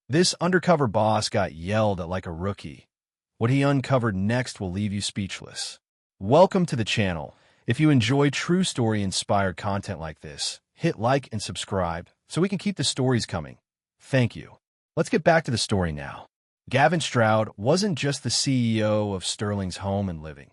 This undercover boss got yelled at like a rookie. What he uncovered next will leave you speechless. Welcome to the channel. If you enjoy true story-inspired content like this, hit like and subscribe so we can keep the stories coming. Thank you. Let's get back to the story now. Gavin Stroud wasn't just the CEO of Sterling's Home and Living.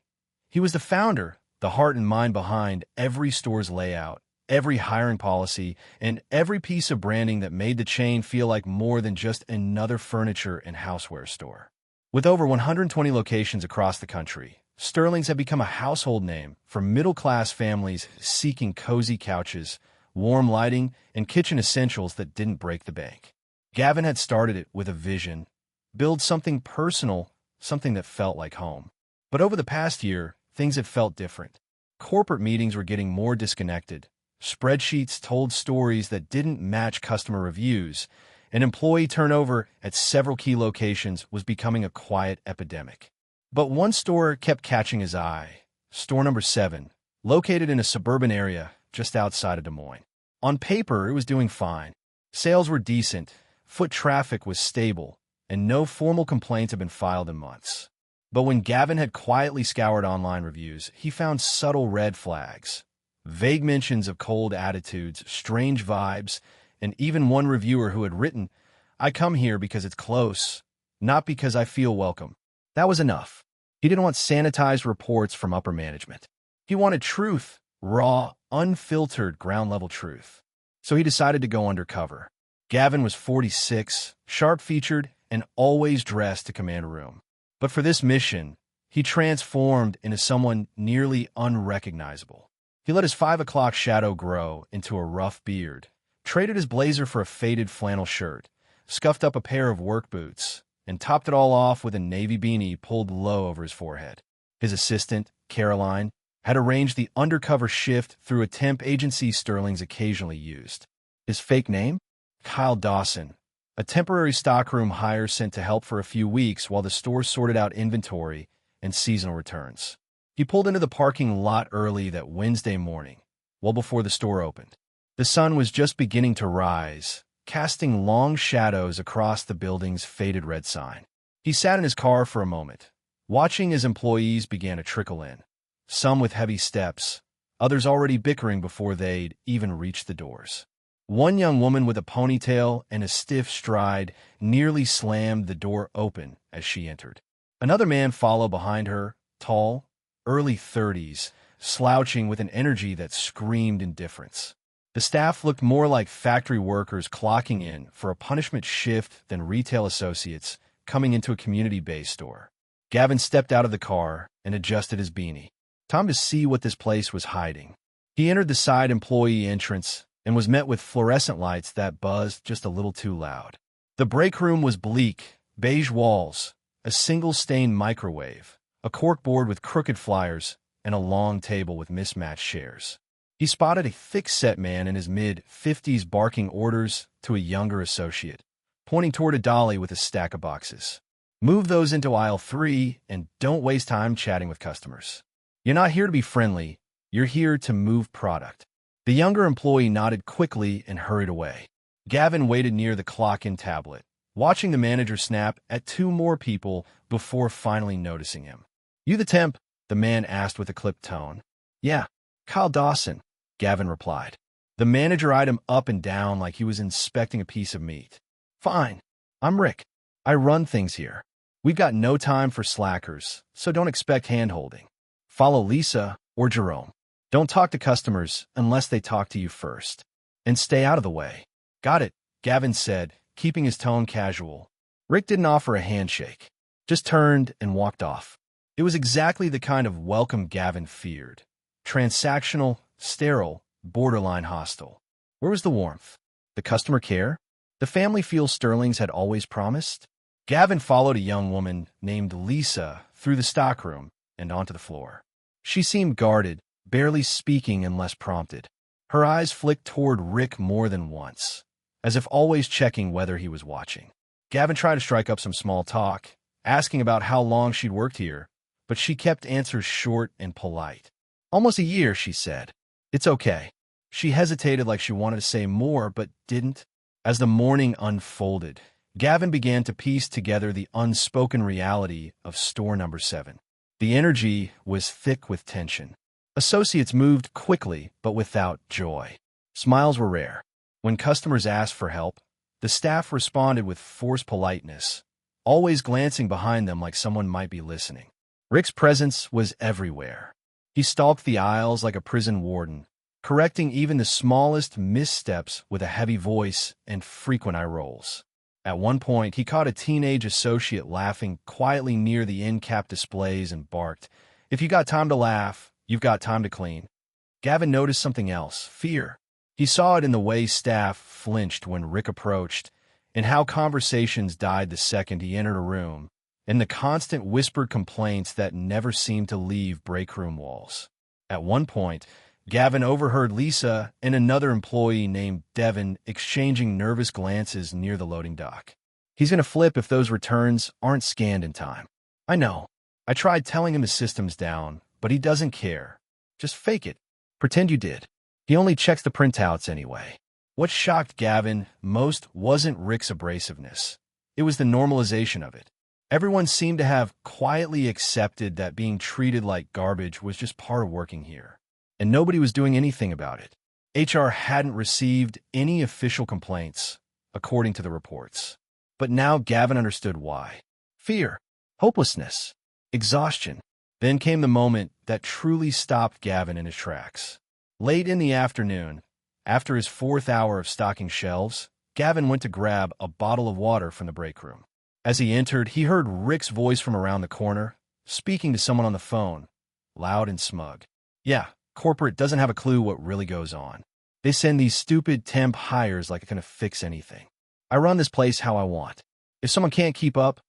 He was the founder, the heart and mind behind every store's layout, every hiring policy, and every piece of branding that made the chain feel like more than just another furniture and houseware store. With over 120 locations across the country, Sterling's had become a household name for middle-class families seeking cozy couches, warm lighting, and kitchen essentials that didn't break the bank. Gavin had started it with a vision: build something personal, something that felt like home. But over the past year, things had felt different. Corporate meetings were getting more disconnected. Spreadsheets told stories that didn't match customer reviews, and employee turnover at several key locations was becoming a quiet epidemic. But one store kept catching his eye: store number 7, located in a suburban area just outside of Des Moines. On paper, it was doing fine. Sales were decent, foot traffic was stable, and no formal complaints had been filed in months. But when Gavin had quietly scoured online reviews, he found subtle red flags. Vague mentions of cold attitudes, strange vibes, and even one reviewer who had written, "I come here because it's close, not because I feel welcome." That was enough. He didn't want sanitized reports from upper management. He wanted truth, raw, unfiltered, ground-level truth. So he decided to go undercover. Gavin was 46, sharp-featured, and always dressed to command a room. But for this mission, he transformed into someone nearly unrecognizable. He let his 5 o'clock shadow grow into a rough beard, traded his blazer for a faded flannel shirt, scuffed up a pair of work boots, and topped it all off with a navy beanie pulled low over his forehead. His assistant, Caroline, had arranged the undercover shift through a temp agency Sterling's occasionally used. His fake name? Kyle Dawson, a temporary stockroom hire sent to help for a few weeks while the store sorted out inventory and seasonal returns. He pulled into the parking lot early that Wednesday morning, well before the store opened. The sun was just beginning to rise, casting long shadows across the building's faded red sign. He sat in his car for a moment, watching as employees began to trickle in, some with heavy steps, others already bickering before they'd even reached the doors. One young woman with a ponytail and a stiff stride nearly slammed the door open as she entered. Another man followed behind her, tall, early 30s, slouching with an energy that screamed indifference. The staff looked more like factory workers clocking in for a punishment shift than retail associates coming into a community-based store. Gavin stepped out of the car and adjusted his beanie. Time to see what this place was hiding. He entered the side employee entrance and was met with fluorescent lights that buzzed just a little too loud. The break room was bleak, beige walls, a single-stain microwave, a corkboard with crooked flyers, and a long table with mismatched chairs. He spotted a thick-set man in his mid-50s barking orders to a younger associate, pointing toward a dolly with a stack of boxes. "Move those into aisle 3 and don't waste time chatting with customers. You're not here to be friendly, you're here to move product." The younger employee nodded quickly and hurried away. Gavin waited near the clock-in tablet, watching the manager snap at 2 more people before finally noticing him. "You the temp?" the man asked with a clipped tone. "Yeah, Kyle Dawson," Gavin replied. The manager eyed him up and down like he was inspecting a piece of meat. "Fine. I'm Rick. I run things here. We've got no time for slackers, so don't expect hand-holding. Follow Lisa or Jerome. Don't talk to customers unless they talk to you first. And stay out of the way." "Got it," Gavin said, keeping his tone casual. Rick didn't offer a handshake, just turned and walked off. It was exactly the kind of welcome Gavin feared. Transactional, sterile, borderline hostile. Where was the warmth? The customer care? The family feel Sterling's had always promised? Gavin followed a young woman named Lisa through the stockroom and onto the floor. She seemed guarded, barely speaking unless prompted. Her eyes flicked toward Rick more than once, as if always checking whether he was watching. Gavin tried to strike up some small talk, asking about how long she'd worked here, but she kept answers short and polite. "Almost a year," she said. "It's okay." She hesitated like she wanted to say more, but didn't. As the morning unfolded, Gavin began to piece together the unspoken reality of store number 7. The energy was thick with tension. Associates moved quickly, but without joy. Smiles were rare. When customers asked for help, the staff responded with forced politeness, always glancing behind them like someone might be listening. Rick's presence was everywhere. He stalked the aisles like a prison warden, correcting even the smallest missteps with a heavy voice and frequent eye rolls. At one point, he caught a teenage associate laughing quietly near the end-cap displays and barked, "If you got time to laugh, you've got time to clean." Gavin noticed something else: fear. He saw it in the way staff flinched when Rick approached, in how conversations died the second he entered a room, and the constant whispered complaints that never seemed to leave break room walls. At one point, Gavin overheard Lisa and another employee named Devin exchanging nervous glances near the loading dock. "He's going to flip if those returns aren't scanned in time." "I know. I tried telling him the system's down, but he doesn't care. Just fake it. Pretend you did. He only checks the printouts anyway." What shocked Gavin most wasn't Rick's abrasiveness. It was the normalization of it. Everyone seemed to have quietly accepted that being treated like garbage was just part of working here, and nobody was doing anything about it. HR hadn't received any official complaints, according to the reports. But now Gavin understood why. Fear, hopelessness, exhaustion. Then came the moment that truly stopped Gavin in his tracks. Late in the afternoon, after his 4th hour of stocking shelves, Gavin went to grab a bottle of water from the break room. As he entered, he heard Rick's voice from around the corner, speaking to someone on the phone, loud and smug. "Yeah, corporate doesn't have a clue what really goes on. They send these stupid temp hires like it's going to fix anything. I run this place how I want. If someone can't keep up,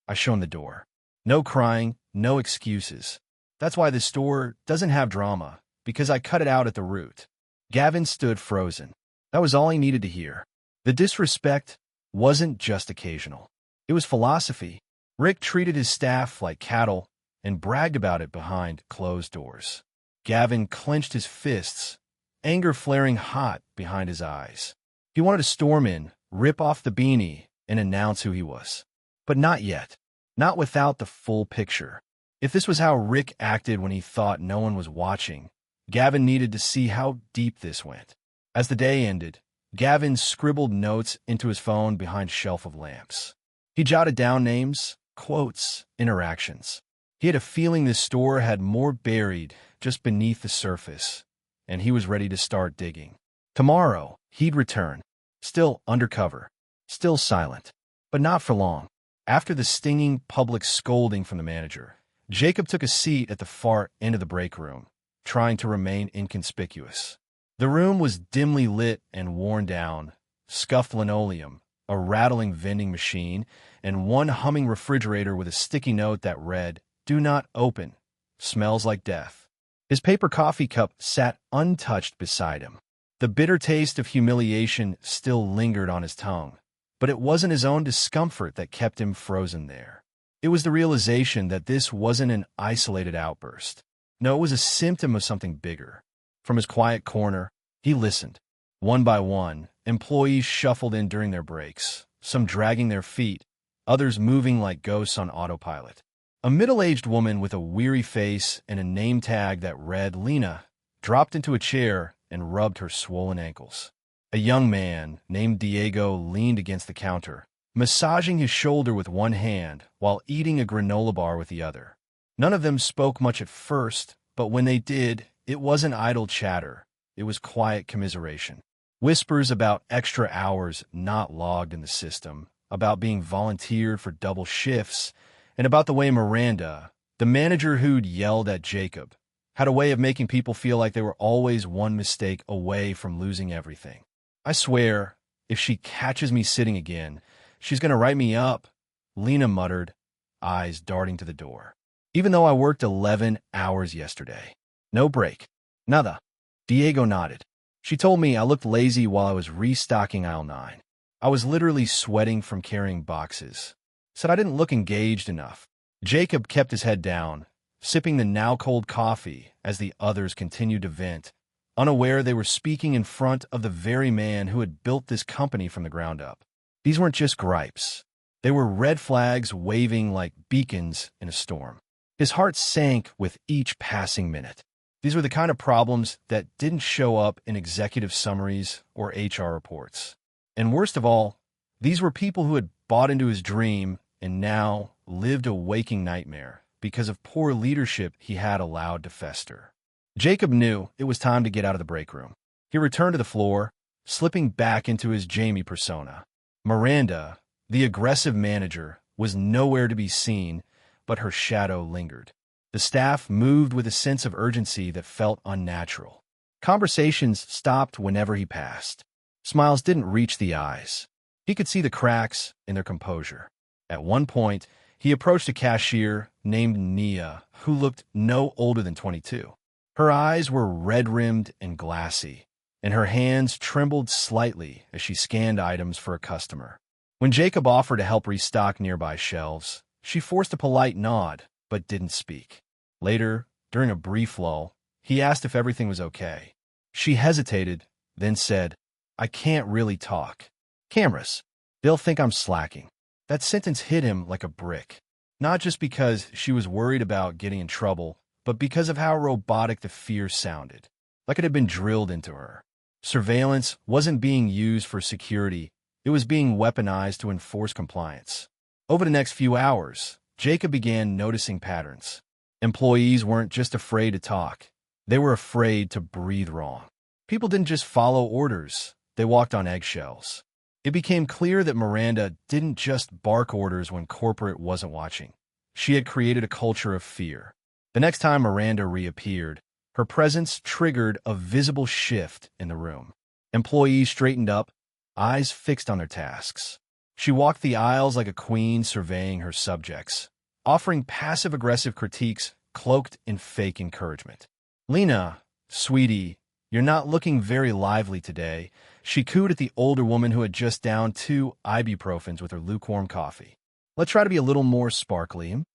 I show them the door. No crying, no excuses. That's why this store doesn't have drama, because I cut it out at the root." Gavin stood frozen. That was all he needed to hear. The disrespect wasn't just occasional. It was philosophy. Rick treated his staff like cattle and bragged about it behind closed doors. Gavin clenched his fists, anger flaring hot behind his eyes. He wanted to storm in, rip off the beanie, and announce who he was. But not yet. Not without the full picture. If this was how Rick acted when he thought no one was watching, Gavin needed to see how deep this went. As the day ended, Gavin scribbled notes into his phone behind a shelf of lamps. He jotted down names, quotes, interactions. He had a feeling this store had more buried just beneath the surface, and he was ready to start digging. Tomorrow, he'd return, still undercover, still silent, but not for long. After the stinging public scolding from the manager, Jacob took a seat at the far end of the break room, trying to remain inconspicuous. The room was dimly lit and worn down, scuffed linoleum, a rattling vending machine, and one humming refrigerator with a sticky note that read, "Do not open. Smells like death." His paper coffee cup sat untouched beside him. The bitter taste of humiliation still lingered on his tongue, but it wasn't his own discomfort that kept him frozen there. It was the realization that this wasn't an isolated outburst. No, it was a symptom of something bigger. From his quiet corner, he listened. One by one, employees shuffled in during their breaks, some dragging their feet, others moving like ghosts on autopilot. A middle-aged woman with a weary face and a name tag that read Lena dropped into a chair and rubbed her swollen ankles. A young man named Diego leaned against the counter, massaging his shoulder with one hand while eating a granola bar with the other. None of them spoke much at first, but when they did, it wasn't idle chatter. It was quiet commiseration. Whispers about extra hours not logged in the system, about being volunteered for double shifts, and about the way Miranda, the manager who'd yelled at Jacob, had a way of making people feel like they were always one mistake away from losing everything. "I swear, if she catches me sitting again, she's going to write me up," Lena muttered, eyes darting to the door. "Even though I worked 11 hours yesterday. No break. Nada." Diego nodded. "She told me I looked lazy while I was restocking aisle 9. I was literally sweating from carrying boxes. Said I didn't look engaged enough." Jacob kept his head down, sipping the now-cold coffee as the others continued to vent, unaware they were speaking in front of the very man who had built this company from the ground up. These weren't just gripes. They were red flags waving like beacons in a storm. His heart sank with each passing minute. These were the kind of problems that didn't show up in executive summaries or HR reports. And worst of all, these were people who had bought into his dream and now lived a waking nightmare because of poor leadership he had allowed to fester. Jacob knew it was time to get out of the break room. He returned to the floor, slipping back into his Jamie persona. Miranda, the aggressive manager, was nowhere to be seen, but her shadow lingered. The staff moved with a sense of urgency that felt unnatural. Conversations stopped whenever he passed. Smiles didn't reach the eyes. He could see the cracks in their composure. At one point, he approached a cashier named Nia, who looked no older than 22. Her eyes were red-rimmed and glassy, and her hands trembled slightly as she scanned items for a customer. When Jacob offered to help restock nearby shelves, she forced a polite nod, but didn't speak. Later, during a brief lull, he asked if everything was okay. She hesitated, then said, "I can't really talk. Cameras. They'll think I'm slacking." That sentence hit him like a brick, not just because she was worried about getting in trouble, but because of how robotic the fear sounded, like it had been drilled into her. Surveillance wasn't being used for security, it was being weaponized to enforce compliance. Over the next few hours, Jacob began noticing patterns. Employees weren't just afraid to talk, they were afraid to breathe wrong. People didn't just follow orders, they walked on eggshells. It became clear that Miranda didn't just bark orders when corporate wasn't watching. She had created a culture of fear. The next time Miranda reappeared, her presence triggered a visible shift in the room. Employees straightened up, eyes fixed on their tasks. She walked the aisles like a queen surveying her subjects, offering passive-aggressive critiques cloaked in fake encouragement. "Lena, sweetie, you're not looking very lively today," she cooed at the older woman who had just downed 2 ibuprofens with her lukewarm coffee. "Let's try to be a little more sparkly."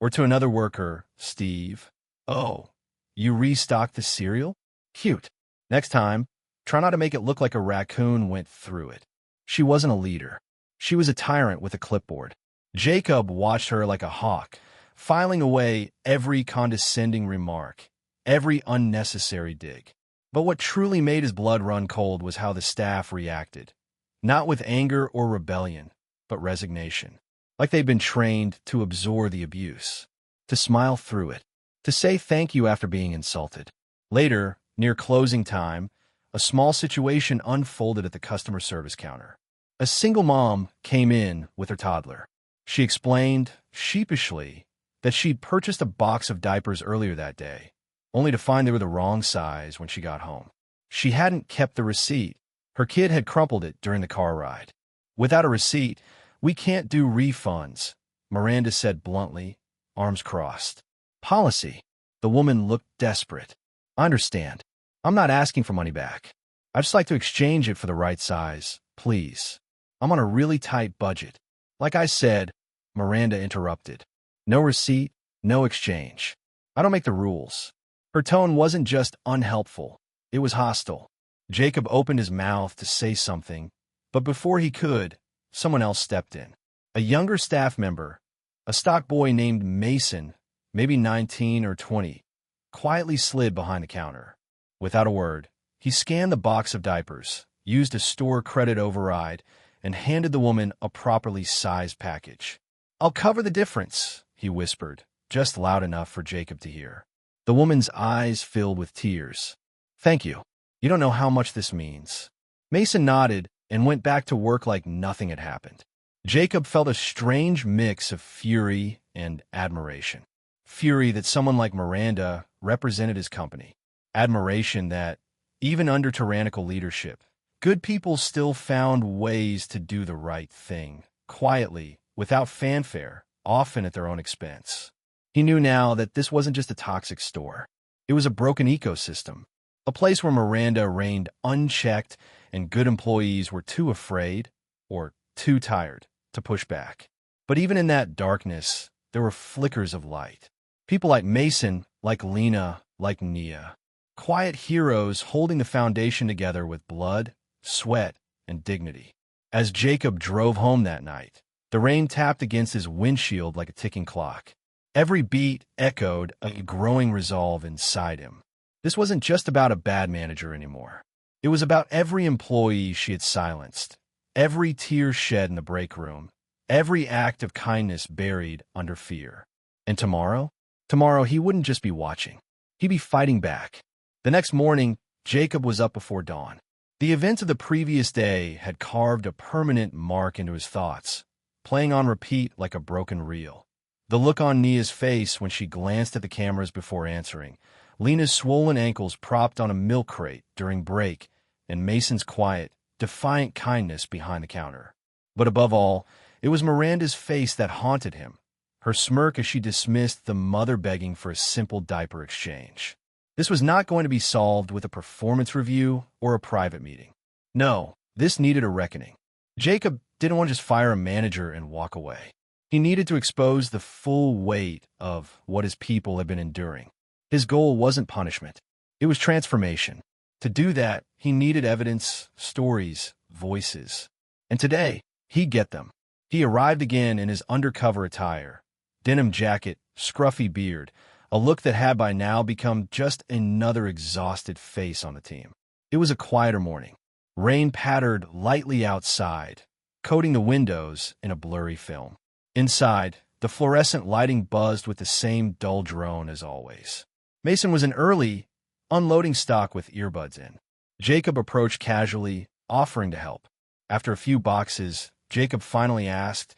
Or to another worker, "Steve, oh, you restocked the cereal? Cute. Next time, try not to make it look like a raccoon went through it." She wasn't a leader. She was a tyrant with a clipboard. Jacob watched her like a hawk, filing away every condescending remark, every unnecessary dig. But what truly made his blood run cold was how the staff reacted. Not with anger or rebellion, but resignation. Like they'd been trained to absorb the abuse, to smile through it, to say thank you after being insulted. Later, near closing time, a small situation unfolded at the customer service counter. A single mom came in with her toddler. She explained, sheepishly, that she'd purchased a box of diapers earlier that day, only to find they were the wrong size when she got home. She hadn't kept the receipt. Her kid had crumpled it during the car ride. "Without a receipt, we can't do refunds," Miranda said bluntly, arms crossed. "Policy." The woman looked desperate. "I understand. I'm not asking for money back. I'd just like to exchange it for the right size, please. I'm on a really tight budget." "Like I said," Miranda interrupted. "No receipt, no exchange. I don't make the rules." Her tone wasn't just unhelpful, it was hostile. Jacob opened his mouth to say something, but before he could, someone else stepped in. A younger staff member, a stock boy named Mason, maybe 19 or 20, quietly slid behind the counter. Without a word, he scanned the box of diapers, used a store credit override, and handed the woman a properly sized package. "I'll cover the difference," he whispered, just loud enough for Jacob to hear. The woman's eyes filled with tears. "Thank you. You don't know how much this means." Mason nodded and went back to work like nothing had happened. Jacob felt a strange mix of fury and admiration. Fury that someone like Miranda represented his company. Admiration that, even under tyrannical leadership, good people still found ways to do the right thing, quietly, without fanfare, often at their own expense. He knew now that this wasn't just a toxic store. It was a broken ecosystem, a place where Miranda reigned unchecked and good employees were too afraid, or too tired, to push back. But even in that darkness, there were flickers of light. People like Mason, like Lena, like Nia. Quiet heroes holding the foundation together with blood, sweat, and dignity. As Jacob drove home that night, the rain tapped against his windshield like a ticking clock. Every beat echoed a growing resolve inside him. This wasn't just about a bad manager anymore. It was about every employee she had silenced, every tear shed in the break room, every act of kindness buried under fear. And tomorrow? Tomorrow he wouldn't just be watching. He'd be fighting back. The next morning, Jacob was up before dawn. The events of the previous day had carved a permanent mark into his thoughts, playing on repeat like a broken reel. The look on Nia's face when she glanced at the cameras before answering, Lena's swollen ankles propped on a milk crate during break, and Mason's quiet, defiant kindness behind the counter. But above all, it was Miranda's face that haunted him, her smirk as she dismissed the mother begging for a simple diaper exchange. This was not going to be solved with a performance review or a private meeting. No, this needed a reckoning. Jacob didn't want to just fire a manager and walk away. He needed to expose the full weight of what his people had been enduring. His goal wasn't punishment. It was transformation. To do that, he needed evidence, stories, voices. And today, he'd get them. He arrived again in his undercover attire, denim jacket, scruffy beard, a look that had by now become just another exhausted face on the team. It was a quieter morning. Rain pattered lightly outside, coating the windows in a blurry film. Inside, the fluorescent lighting buzzed with the same dull drone as always. Mason was in early, unloading stock with earbuds in. Jacob approached casually, offering to help. After a few boxes, Jacob finally asked,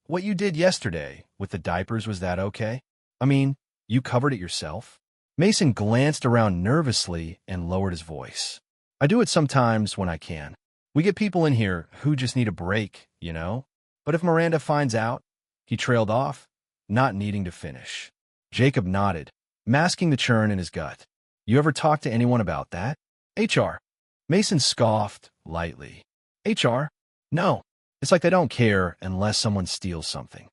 "What you did yesterday with the diapers, was that okay? I mean, you covered it yourself?" Mason glanced around nervously and lowered his voice. "I do it sometimes when I can. We get people in here who just need a break, you know? But if Miranda finds out," he trailed off, not needing to finish. Jacob nodded, masking the churn in his gut. "You ever talk to anyone about that?" "HR." Mason scoffed lightly. "HR? No. It's like they don't care unless someone steals something."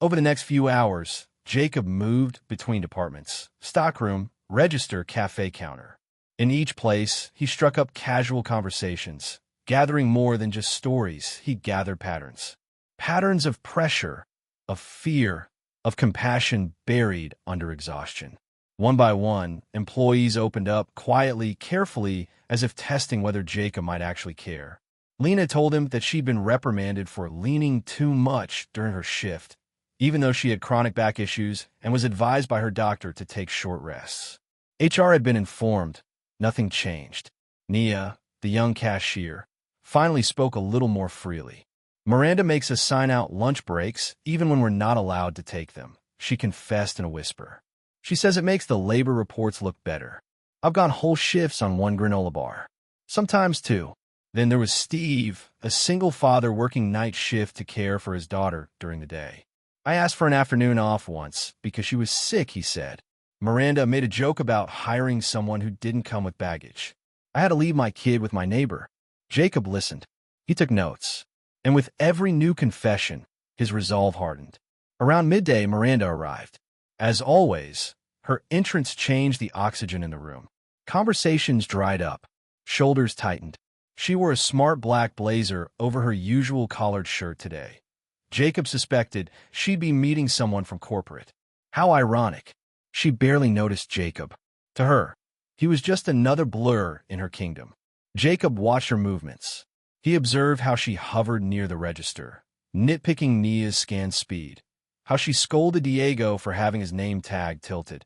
Over the next few hours, Jacob moved between departments: stockroom, register, cafe counter. In each place, he struck up casual conversations, gathering more than just stories. He gathered patterns. Patterns of pressure, of fear, of compassion buried under exhaustion. One by one, employees opened up quietly, carefully, as if testing whether Jacob might actually care. Lena told him that she'd been reprimanded for leaning too much during her shift, even though she had chronic back issues and was advised by her doctor to take short rests. HR had been informed. Nothing changed. Nia, the young cashier, finally spoke a little more freely. "Miranda makes us sign out lunch breaks even when we're not allowed to take them," she confessed in a whisper. "She says it makes the labor reports look better. I've gone whole shifts on one granola bar. Sometimes two." Then there was Steve, a single father working night shift to care for his daughter during the day. "I asked for an afternoon off once because she was sick," he said. "Miranda made a joke about hiring someone who didn't come with baggage. I had to leave my kid with my neighbor." Jacob listened. He took notes. And with every new confession, his resolve hardened. Around midday, Miranda arrived. As always, her entrance changed the oxygen in the room. Conversations dried up. Shoulders tightened. She wore a smart black blazer over her usual collared shirt today. Jacob suspected she'd be meeting someone from corporate. How ironic. She barely noticed Jacob. To her, he was just another blur in her kingdom. Jacob watched her movements. He observed how she hovered near the register, nitpicking Nia's scan speed, how she scolded Diego for having his name tag tilted,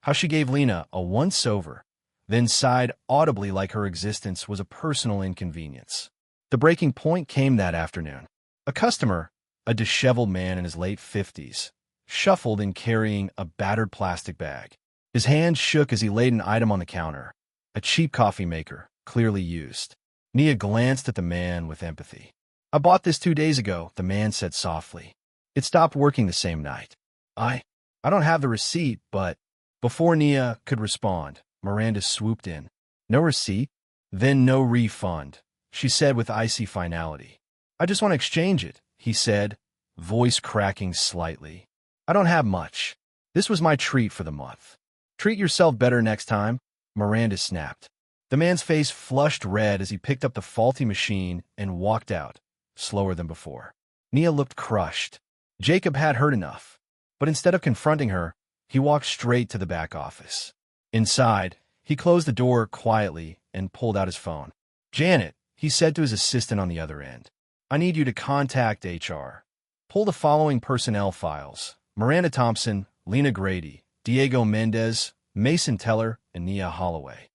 how she gave Lena a once-over, then sighed audibly like her existence was a personal inconvenience. The breaking point came that afternoon. A customer, a disheveled man in his late 50s, shuffled in carrying a battered plastic bag. His hands shook as he laid an item on the counter, a cheap coffee maker, clearly used. Nia glanced at the man with empathy. "I bought this 2 days ago," the man said softly. "It stopped working the same night. I don't have the receipt, but..." Before Nia could respond, Miranda swooped in. "No receipt? Then no refund," she said with icy finality. "I just want to exchange it," he said, voice cracking slightly. "I don't have much. This was my treat for the month." "Treat yourself better next time," Miranda snapped. The man's face flushed red as he picked up the faulty machine and walked out, slower than before. Nia looked crushed. Jacob had heard enough, but instead of confronting her, he walked straight to the back office. Inside, he closed the door quietly and pulled out his phone. "Janet," he said to his assistant on the other end, "I need you to contact HR. Pull the following personnel files: Miranda Thompson, Lena Grady, Diego Mendez, Mason Teller, and Nia Holloway."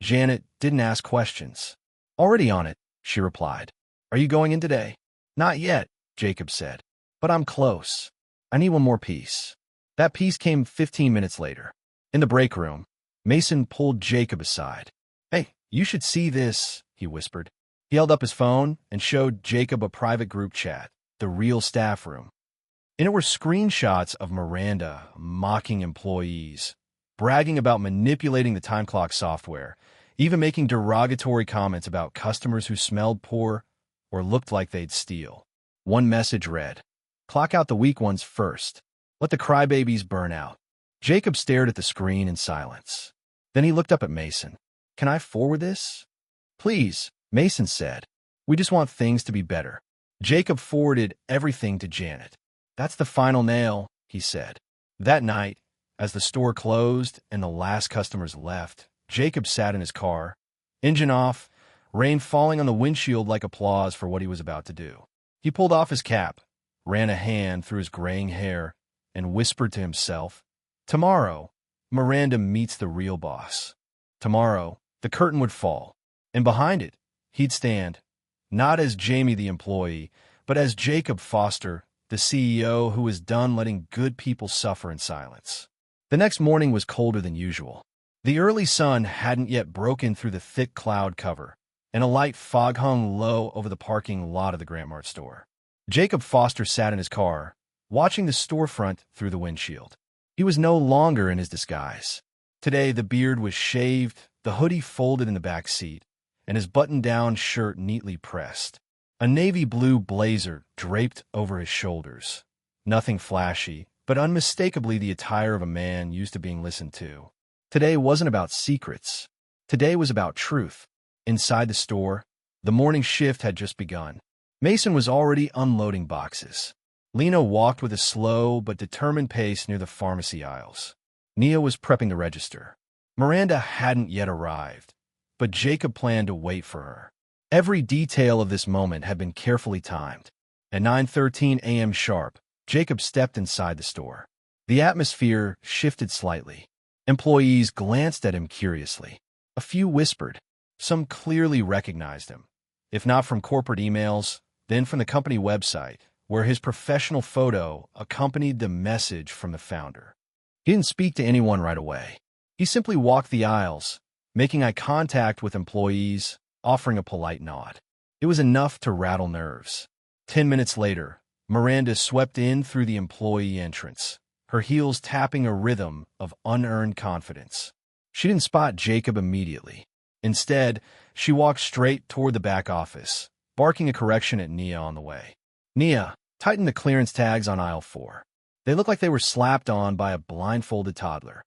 Janet didn't ask questions. "Already on it," she replied. "Are you going in today?" "Not yet," Jacob said, "but I'm close. I need one more piece." That piece came 15 minutes later. In the break room, Mason pulled Jacob aside. "Hey, you should see this," he whispered. He held up his phone and showed Jacob a private group chat, the real staff room. In it were screenshots of Miranda mocking employees, bragging about manipulating the time clock software, even making derogatory comments about customers who smelled poor or looked like they'd steal. One message read, "Clock out the weak ones first. Let the crybabies burn out." Jacob stared at the screen in silence. Then he looked up at Mason. "Can I forward this?" "Please," Mason said. "We just want things to be better." Jacob forwarded everything to Janet. "That's the final nail," he said. That night, as the store closed and the last customers left, Jacob sat in his car, engine off, rain falling on the windshield like applause for what he was about to do. He pulled off his cap, ran a hand through his graying hair, and whispered to himself, "Tomorrow, Miranda meets the real boss." Tomorrow, the curtain would fall, and behind it, he'd stand, not as Jamie the employee, but as Jacob Foster, the CEO who was done letting good people suffer in silence. The next morning was colder than usual. The early sun hadn't yet broken through the thick cloud cover, and a light fog hung low over the parking lot of the Grant Mart store. Jacob Foster sat in his car, watching the storefront through the windshield. He was no longer in his disguise. Today, the beard was shaved, the hoodie folded in the back seat, and his button-down shirt neatly pressed. A navy blue blazer draped over his shoulders. Nothing flashy, but unmistakably the attire of a man used to being listened to. Today wasn't about secrets. Today was about truth. Inside the store, the morning shift had just begun. Mason was already unloading boxes. Lena walked with a slow but determined pace near the pharmacy aisles. Nia was prepping the register. Miranda hadn't yet arrived, but Jacob planned to wait for her. Every detail of this moment had been carefully timed. At 9:13 a.m. sharp, Jacob stepped inside the store. The atmosphere shifted slightly. Employees glanced at him curiously. A few whispered. Some clearly recognized him, if not from corporate emails, then from the company website, where his professional photo accompanied the message from the founder. He didn't speak to anyone right away. He simply walked the aisles, making eye contact with employees, offering a polite nod. It was enough to rattle nerves. 10 minutes later, Miranda swept in through the employee entrance, her heels tapping a rhythm of unearned confidence. She didn't spot Jacob immediately. Instead, she walked straight toward the back office, barking a correction at Nia on the way. "Nia, tighten the clearance tags on aisle 4. They look like they were slapped on by a blindfolded toddler."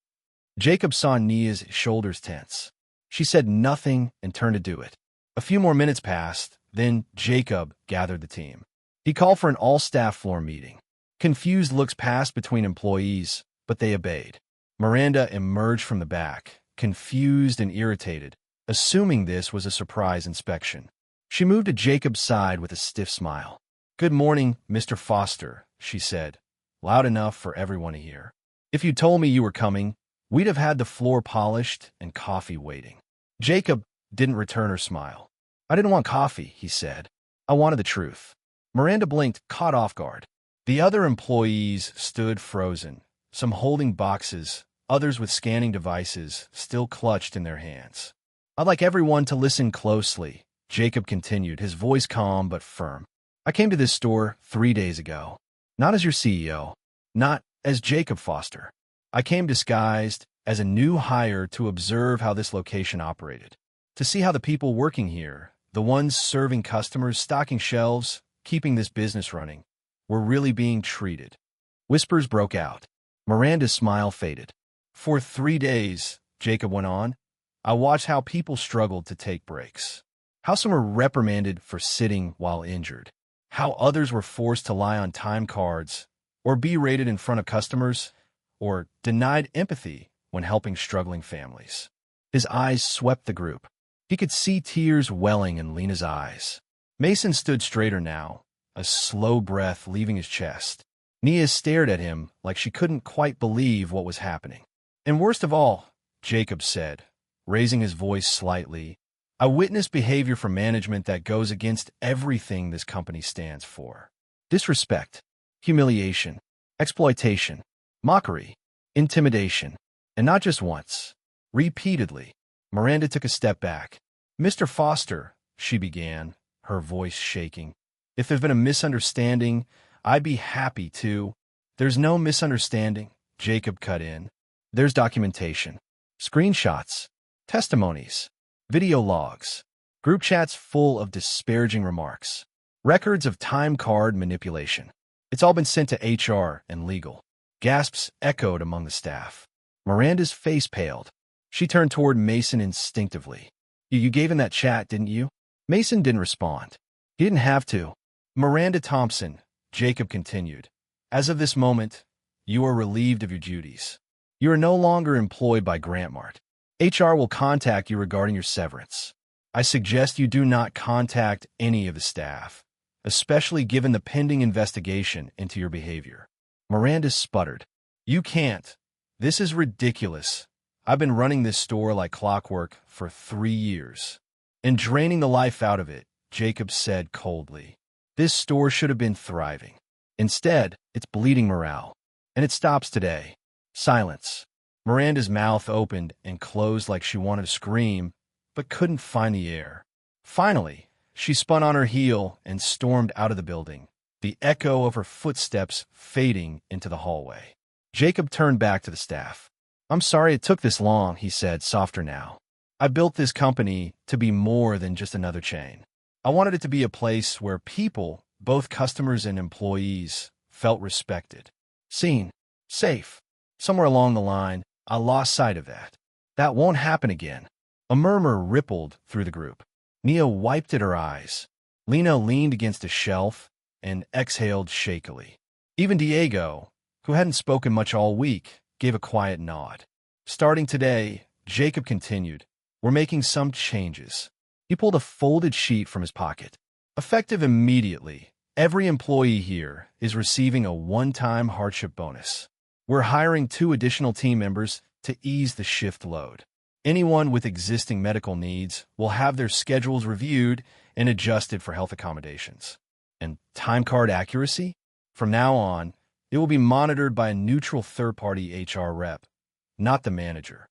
Jacob saw Nia's shoulders tense. She said nothing and turned to do it. A few more minutes passed, then Jacob gathered the team. He called for an all-staff floor meeting. Confused looks passed between employees, but they obeyed. Miranda emerged from the back, confused and irritated, assuming this was a surprise inspection. She moved to Jacob's side with a stiff smile. "Good morning, Mr. Foster," she said, loud enough for everyone to hear. "If you told me you were coming, we'd have had the floor polished and coffee waiting." Jacob didn't return her smile. "I didn't want coffee," he said. "I wanted the truth." Miranda blinked, caught off guard. The other employees stood frozen, some holding boxes, others with scanning devices still clutched in their hands. "I'd like everyone to listen closely," Jacob continued, his voice calm but firm. "I came to this store 3 days ago. Not as your CEO, not as Jacob Foster. I came disguised as a new hire to observe how this location operated, to see how the people working here, the ones serving customers, stocking shelves, keeping this business running, were really being treated." Whispers broke out. Miranda's smile faded. "For 3 days," Jacob went on, I watched how people struggled to take breaks, how some were reprimanded for sitting while injured, how others were forced to lie on time cards or be rated in front of customers, or denied empathy when helping struggling families. His eyes swept the group. He could see tears welling in Lena's eyes. Mason stood straighter now, a slow breath leaving his chest. Nia stared at him like she couldn't quite believe what was happening. And worst of all, Jacob said, raising his voice slightly, I witnessed behavior from management that goes against everything this company stands for. Disrespect, humiliation, exploitation, mockery, intimidation, and not just once, repeatedly. Miranda took a step back. Mr. Foster, she began, her voice shaking. If there's been a misunderstanding, I'd be happy to. There's no misunderstanding, Jacob cut in. There's documentation, screenshots, testimonies, video logs, group chats full of disparaging remarks, records of time card manipulation. It's all been sent to HR and legal. Gasps echoed among the staff. Miranda's face paled. She turned toward Mason instinctively. You gave him that chat, didn't you? Mason didn't respond. He didn't have to. Miranda Thompson, Jacob continued. As of this moment, you are relieved of your duties. You are no longer employed by Grantmart. HR will contact you regarding your severance. I suggest you do not contact any of the staff, especially given the pending investigation into your behavior. Miranda sputtered. You can't. This is ridiculous. I've been running this store like clockwork for 3 years. And draining the life out of it, Jacob said coldly. This store should have been thriving. Instead, it's bleeding morale. And it stops today. Silence. Miranda's mouth opened and closed like she wanted to scream, but couldn't find the air. Finally, she spun on her heel and stormed out of the building, the echo of her footsteps fading into the hallway. Jacob turned back to the staff. I'm sorry it took this long, he said, softer now. I built this company to be more than just another chain. I wanted it to be a place where people, both customers and employees, felt respected, seen, safe. Somewhere along the line, I lost sight of that. That won't happen again. A murmur rippled through the group. Nia wiped at her eyes. Lena leaned against a shelf and exhaled shakily. Even Diego, who hadn't spoken much all week, gave a quiet nod. Starting today, Jacob continued, we're making some changes. He pulled a folded sheet from his pocket. Effective immediately, every employee here is receiving a one-time hardship bonus. We're hiring 2 additional team members to ease the shift load. Anyone with existing medical needs will have their schedules reviewed and adjusted for health accommodations. And time card accuracy? From now on, it will be monitored by a neutral third-party HR rep, not the manager.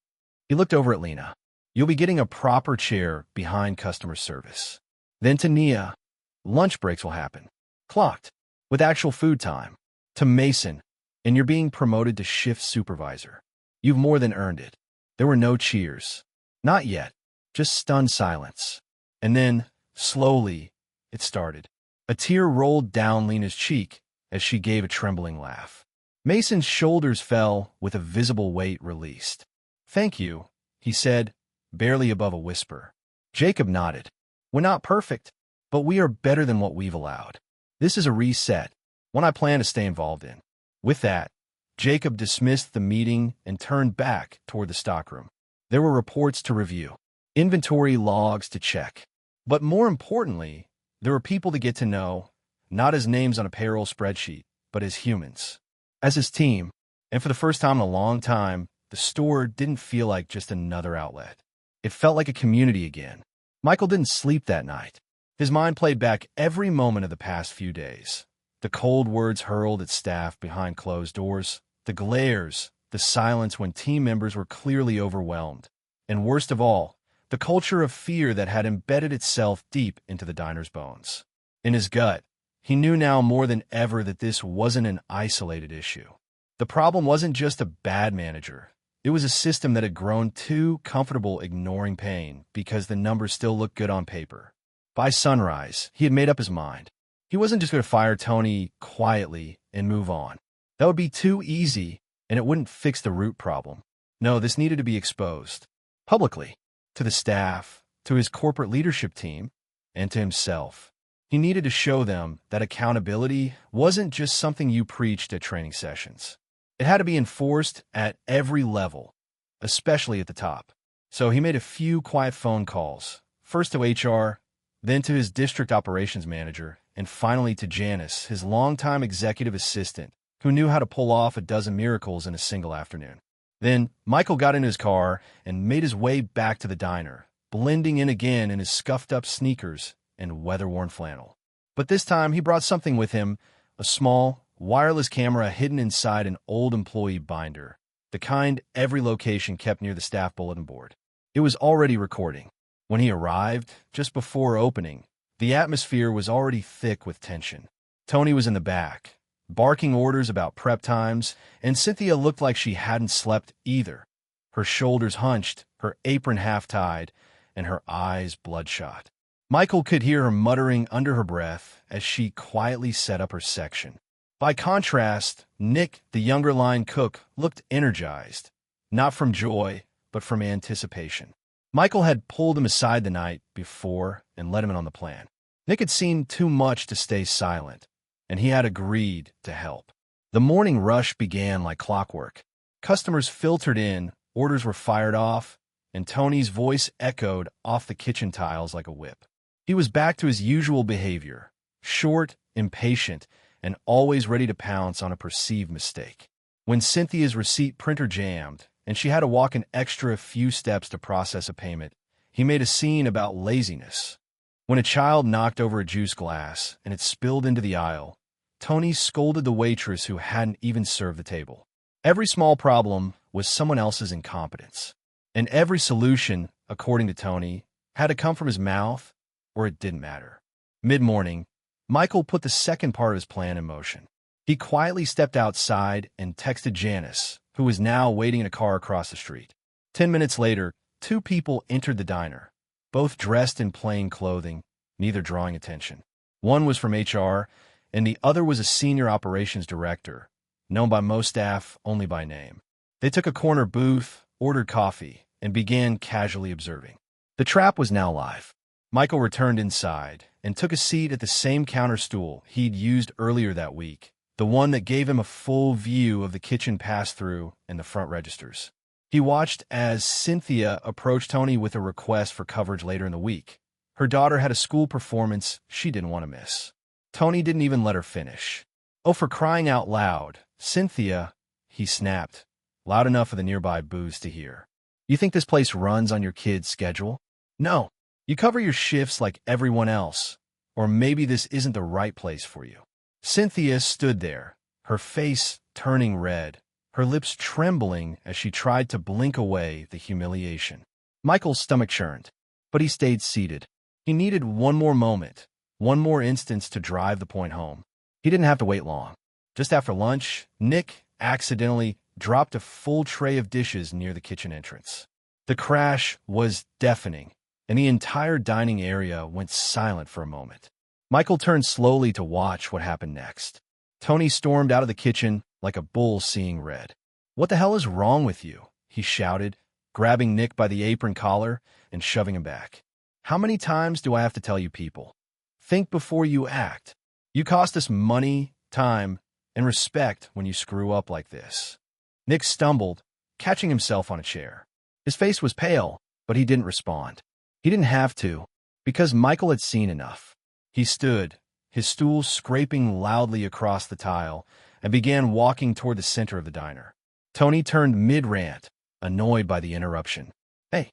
He looked over at Lena. You'll be getting a proper chair behind customer service. Then to Nia, lunch breaks will happen, clocked, with actual food time. To Mason, and you're being promoted to shift supervisor. You've more than earned it. There were no cheers. Not yet. Just stunned silence. And then, slowly, it started. A tear rolled down Lena's cheek as she gave a trembling laugh. Mason's shoulders fell with a visible weight released. Thank you, he said, barely above a whisper. Jacob nodded. We're not perfect, but we are better than what we've allowed. This is a reset, one I plan to stay involved in. With that, Jacob dismissed the meeting and turned back toward the stockroom. There were reports to review, inventory logs to check. But more importantly, there were people to get to know, not as names on a payroll spreadsheet, but as humans, as his team. And for the first time in a long time, the store didn't feel like just another outlet. It felt like a community again. Michael didn't sleep that night. His mind played back every moment of the past few days. The cold words hurled at staff behind closed doors, the glares, the silence when team members were clearly overwhelmed, and worst of all, the culture of fear that had embedded itself deep into the diner's bones. In his gut, he knew now more than ever that this wasn't an isolated issue. The problem wasn't just a bad manager. It was a system that had grown too comfortable ignoring pain because the numbers still looked good on paper. By sunrise, he had made up his mind. He wasn't just going to fire Tony quietly and move on. That would be too easy, and it wouldn't fix the root problem. No, this needed to be exposed. Publicly. to the staff, to his corporate leadership team, and to himself. He needed to show them that accountability wasn't just something you preached at training sessions. It had to be enforced at every level, especially at the top. So he made a few quiet phone calls, first to HR, then to his district operations manager, and finally to Janice, his longtime executive assistant, who knew how to pull off a dozen miracles in a single afternoon. Then Michael got in his car and made his way back to the diner, blending in again in his scuffed-up sneakers and weather-worn flannel. But this time he brought something with him, a small, wireless camera hidden inside an old employee binder, the kind every location kept near the staff bulletin board. It was already recording. When he arrived, just before opening, the atmosphere was already thick with tension. Tony was in the back, barking orders about prep times, and Cynthia looked like she hadn't slept either, her shoulders hunched, her apron half-tied, and her eyes bloodshot. Michael could hear her muttering under her breath as she quietly set up her section. By contrast, Nick, the younger line cook, looked energized, not from joy, but from anticipation. Michael had pulled him aside the night before and let him in on the plan. Nick had seen too much to stay silent, and he had agreed to help. The morning rush began like clockwork. Customers filtered in, orders were fired off, and Tony's voice echoed off the kitchen tiles like a whip. He was back to his usual behavior, short, impatient, and always ready to pounce on a perceived mistake. When Cynthia's receipt printer jammed, and she had to walk an extra few steps to process a payment, he made a scene about laziness. When a child knocked over a juice glass and it spilled into the aisle, Tony scolded the waitress who hadn't even served the table. Every small problem was someone else's incompetence, and every solution, according to Tony, had to come from his mouth, or it didn't matter. Mid-morning, Michael put the second part of his plan in motion. He quietly stepped outside and texted Janice, who was now waiting in a car across the street. 10 minutes later, two people entered the diner, both dressed in plain clothing, neither drawing attention. One was from HR, and the other was a senior operations director, known by most staff only by name. They took a corner booth, ordered coffee, and began casually observing. The trap was now live. Michael returned inside and took a seat at the same counter stool he'd used earlier that week, the one that gave him a full view of the kitchen pass-through and the front registers. He watched as Cynthia approached Tony with a request for coverage later in the week. Her daughter had a school performance she didn't want to miss. Tony didn't even let her finish. "Oh, for crying out loud, Cynthia," he snapped, loud enough for the nearby booths to hear. "You think this place runs on your kid's schedule? No. You cover your shifts like everyone else, or maybe this isn't the right place for you." Cynthia stood there, her face turning red, her lips trembling as she tried to blink away the humiliation. Michael's stomach churned, but he stayed seated. He needed one more moment, one more instance to drive the point home. He didn't have to wait long. Just after lunch, Nick accidentally dropped a full tray of dishes near the kitchen entrance. The crash was deafening, and the entire dining area went silent for a moment. Michael turned slowly to watch what happened next. Tony stormed out of the kitchen like a bull seeing red. "What the hell is wrong with you?" he shouted, grabbing Nick by the apron collar and shoving him back. "How many times do I have to tell you people? Think before you act. You cost us money, time, and respect when you screw up like this." Nick stumbled, catching himself on a chair. His face was pale, but he didn't respond. He didn't have to, because Michael had seen enough. He stood, his stool scraping loudly across the tile, and began walking toward the center of the diner. Tony turned mid-rant, annoyed by the interruption. "Hey,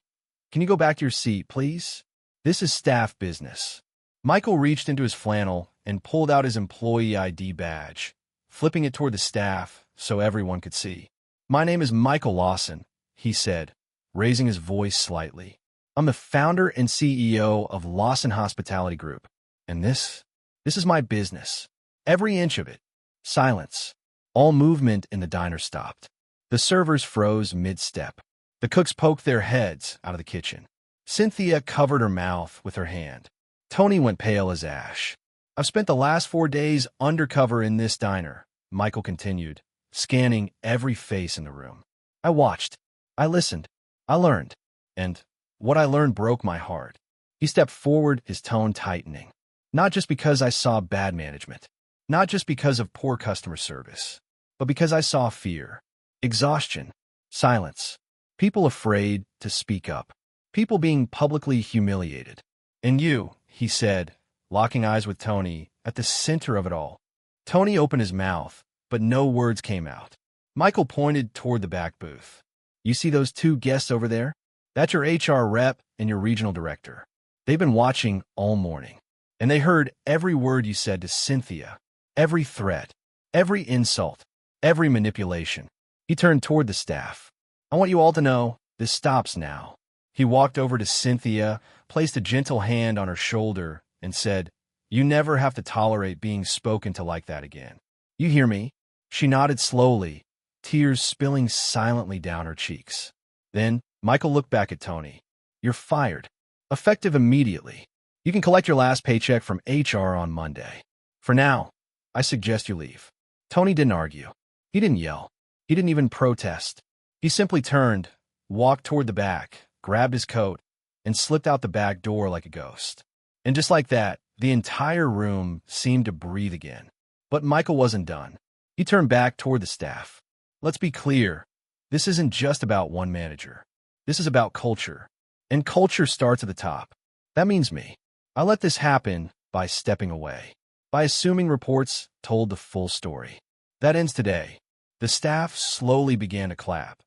can you go back to your seat, please? This is staff business." Michael reached into his flannel and pulled out his employee ID badge, flipping it toward the staff so everyone could see. "My name is Michael Lawson," he said, raising his voice slightly. "I'm the founder and CEO of Lawson Hospitality Group, and this is my business. Every inch of it." Silence. All movement in the diner stopped. The servers froze mid-step. The cooks poked their heads out of the kitchen. Cynthia covered her mouth with her hand. Tony went pale as ash. "I've spent the last 4 days undercover in this diner," Michael continued, scanning every face in the room. "I watched. I listened. I learned. And What I learned broke my heart. He stepped forward, his tone tightening. Not just because I saw bad management, not just because of poor customer service, but because I saw fear, exhaustion, silence, people afraid to speak up, people being publicly humiliated. And you, he said, locking eyes with Tony, at the center of it all. Tony opened his mouth, but no words came out. Michael pointed toward the back booth. You see those two guests over there? That's your HR rep and your regional director. They've been watching all morning, and they heard every word you said to Cynthia, every threat, every insult, every manipulation. He turned toward the staff. I want you all to know, this stops now. He walked over to Cynthia, placed a gentle hand on her shoulder, and said, you never have to tolerate being spoken to like that again. You hear me? She nodded slowly, tears spilling silently down her cheeks. Then, Michael looked back at Tony. You're fired. Effective immediately. You can collect your last paycheck from HR on Monday. For now, I suggest you leave. Tony didn't argue. He didn't yell. He didn't even protest. He simply turned, walked toward the back, grabbed his coat, and slipped out the back door like a ghost. And just like that, the entire room seemed to breathe again. But Michael wasn't done. He turned back toward the staff. Let's be clear. This isn't just about one manager. This is about culture. And culture starts at the top. That means me. I let this happen by stepping away, by assuming reports told the full story. That ends today. The staff slowly began to clap.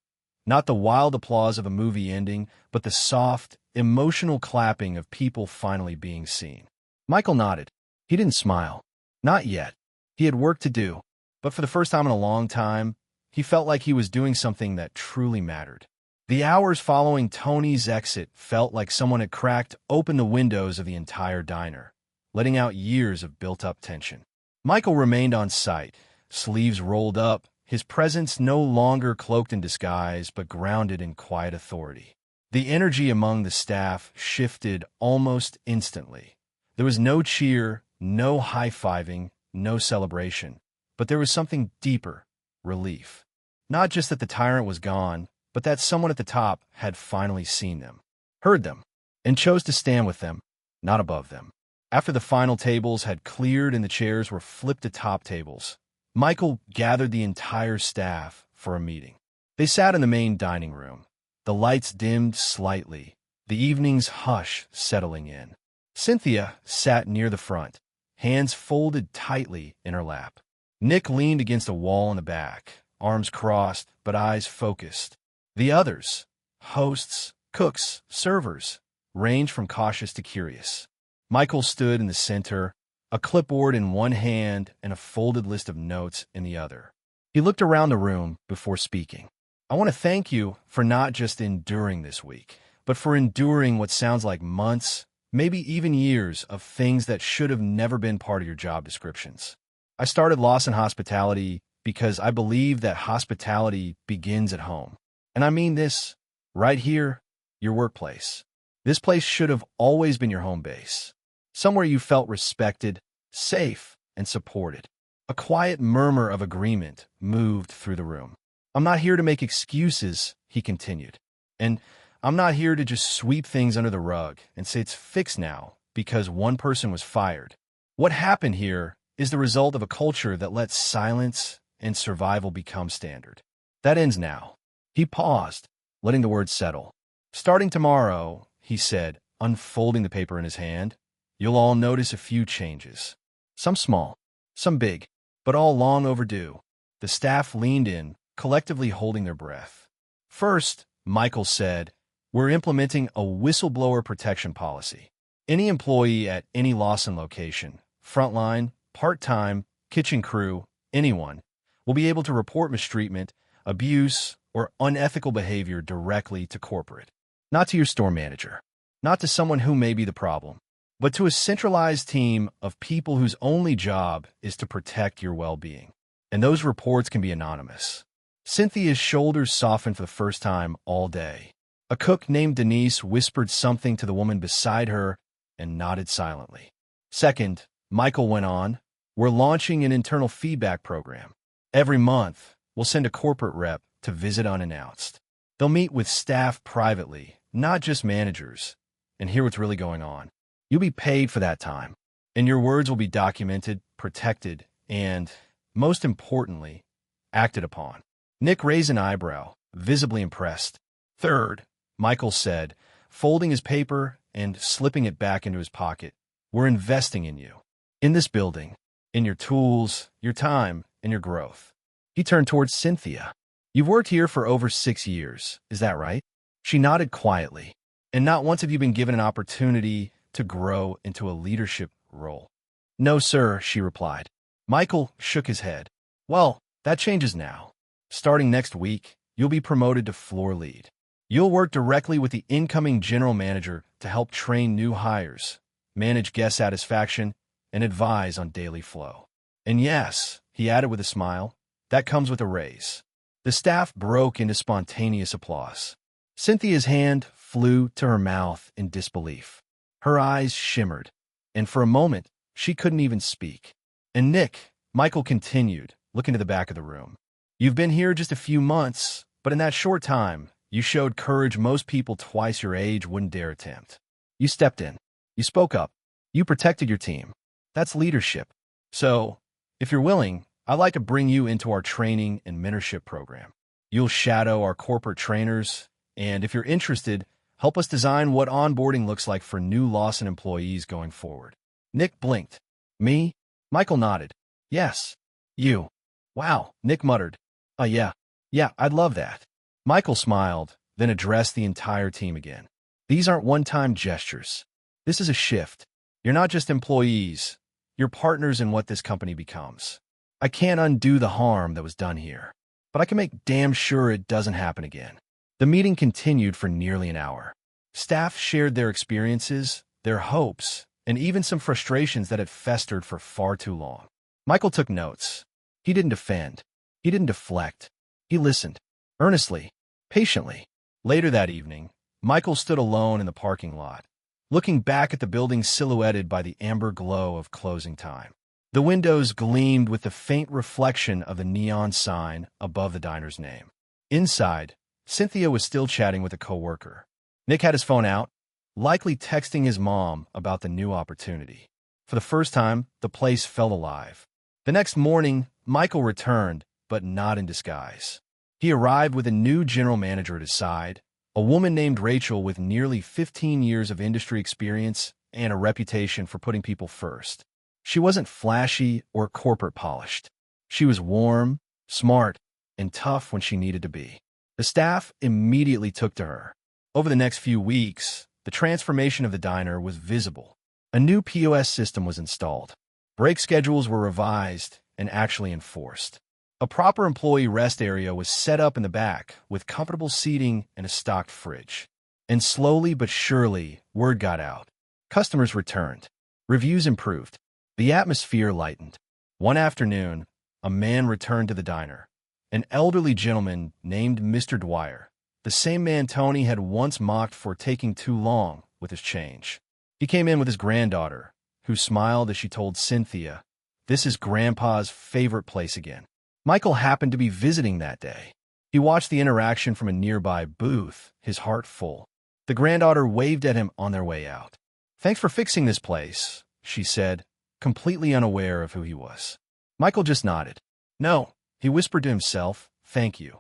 Not the wild applause of a movie ending, but the soft, emotional clapping of people finally being seen. Michael nodded. He didn't smile. Not yet. He had work to do. But for the first time in a long time, he felt like he was doing something that truly mattered. The hours following Tony's exit felt like someone had cracked open the windows of the entire diner, letting out years of built-up tension. Michael remained on site, sleeves rolled up, his presence no longer cloaked in disguise but grounded in quiet authority. The energy among the staff shifted almost instantly. There was no cheer, no high-fiving, no celebration, but there was something deeper, relief. Not just that the tyrant was gone, but that someone at the top had finally seen them, heard them, and chose to stand with them, not above them. After the final tables had cleared and the chairs were flipped to top tables, Michael gathered the entire staff for a meeting. They sat in the main dining room, the lights dimmed slightly, the evening's hush settling in. Cynthia sat near the front, hands folded tightly in her lap. Nick leaned against a wall in the back, arms crossed but eyes focused. The others, hosts, cooks, servers, ranged from cautious to curious. Michael stood in the center, a clipboard in one hand and a folded list of notes in the other. He looked around the room before speaking. I want to thank you for not just enduring this week, but for enduring what sounds like months, maybe even years of things that should have never been part of your job descriptions. I started Lawson Hospitality because I believe that hospitality begins at home. And I mean this, right here, your workplace. This place should have always been your home base. Somewhere you felt respected, safe, and supported. A quiet murmur of agreement moved through the room. I'm not here to make excuses, he continued. And I'm not here to just sweep things under the rug and say it's fixed now because one person was fired. What happened here is the result of a culture that lets silence and survival become standard. That ends now. He paused, letting the words settle. Starting tomorrow, he said, unfolding the paper in his hand, you'll all notice a few changes. Some small, some big, but all long overdue. The staff leaned in, collectively holding their breath. First, Michael said, we're implementing a whistleblower protection policy. Any employee at any Lawson location, frontline, part-time, kitchen crew, anyone, will be able to report mistreatment, abuse, or unethical behavior directly to corporate. Not to your store manager, not to someone who may be the problem, but to a centralized team of people whose only job is to protect your well-being. And those reports can be anonymous. Cynthia's shoulders softened for the first time all day. A cook named Denise whispered something to the woman beside her and nodded silently. Second, Michael went on, we're launching an internal feedback program. Every month, we'll send a corporate rep to visit unannounced. They'll meet with staff privately, not just managers. And hear what's really going on. You'll be paid for that time, and your words will be documented, protected, and, most importantly, acted upon. Nick raised an eyebrow, visibly impressed. Third, Michael said, folding his paper and slipping it back into his pocket, we're investing in you. In this building, in your tools, your time, and your growth. He turned towards Cynthia. You've worked here for over 6 years, is that right? She nodded quietly. And not once have you been given an opportunity to grow into a leadership role. No, sir, she replied. Michael shook his head. Well, that changes now. Starting next week, you'll be promoted to floor lead. You'll work directly with the incoming general manager to help train new hires, manage guest satisfaction, and advise on daily flow. And yes, he added with a smile, that comes with a raise. The staff broke into spontaneous applause. Cynthia's hand flew to her mouth in disbelief. Her eyes shimmered, and for a moment, she couldn't even speak. And Nick, Michael continued, looking to the back of the room. You've been here just a few months, but in that short time, you showed courage most people twice your age wouldn't dare attempt. You stepped in. You spoke up. You protected your team. That's leadership. So, if you're willing, I'd like to bring you into our training and mentorship program. You'll shadow our corporate trainers, and if you're interested, help us design what onboarding looks like for new Lawson employees going forward. Nick blinked. Me? Michael nodded. Yes. You. Wow, Nick muttered. Yeah, I'd love that. Michael smiled, then addressed the entire team again. These aren't one-time gestures. This is a shift. You're not just employees. You're partners in what this company becomes. I can't undo the harm that was done here, but I can make damn sure it doesn't happen again. The meeting continued for nearly an hour. Staff shared their experiences, their hopes, and even some frustrations that had festered for far too long. Michael took notes. He didn't defend. He didn't deflect. He listened, earnestly, patiently. Later that evening, Michael stood alone in the parking lot, looking back at the building silhouetted by the amber glow of closing time. The windows gleamed with the faint reflection of the neon sign above the diner's name. Inside, Cynthia was still chatting with a coworker. Nick had his phone out, likely texting his mom about the new opportunity. For the first time, the place felt alive. The next morning, Michael returned, but not in disguise. He arrived with a new general manager at his side, a woman named Rachel with nearly 15 years of industry experience and a reputation for putting people first. She wasn't flashy or corporate polished. She was warm, smart, and tough when she needed to be. The staff immediately took to her. Over the next few weeks, the transformation of the diner was visible. A new POS system was installed. Break schedules were revised and actually enforced. A proper employee rest area was set up in the back with comfortable seating and a stocked fridge. And slowly but surely, word got out. Customers returned. Reviews improved. The atmosphere lightened. One afternoon, a man returned to the diner. An elderly gentleman named Mr. Dwyer, the same man Tony had once mocked for taking too long with his change. He came in with his granddaughter, who smiled as she told Cynthia, "This is Grandpa's favorite place again." Michael happened to be visiting that day. He watched the interaction from a nearby booth, his heart full. The granddaughter waved at him on their way out. "Thanks for fixing this place," she said, completely unaware of who he was. Michael just nodded. "No," he whispered to himself, "thank you."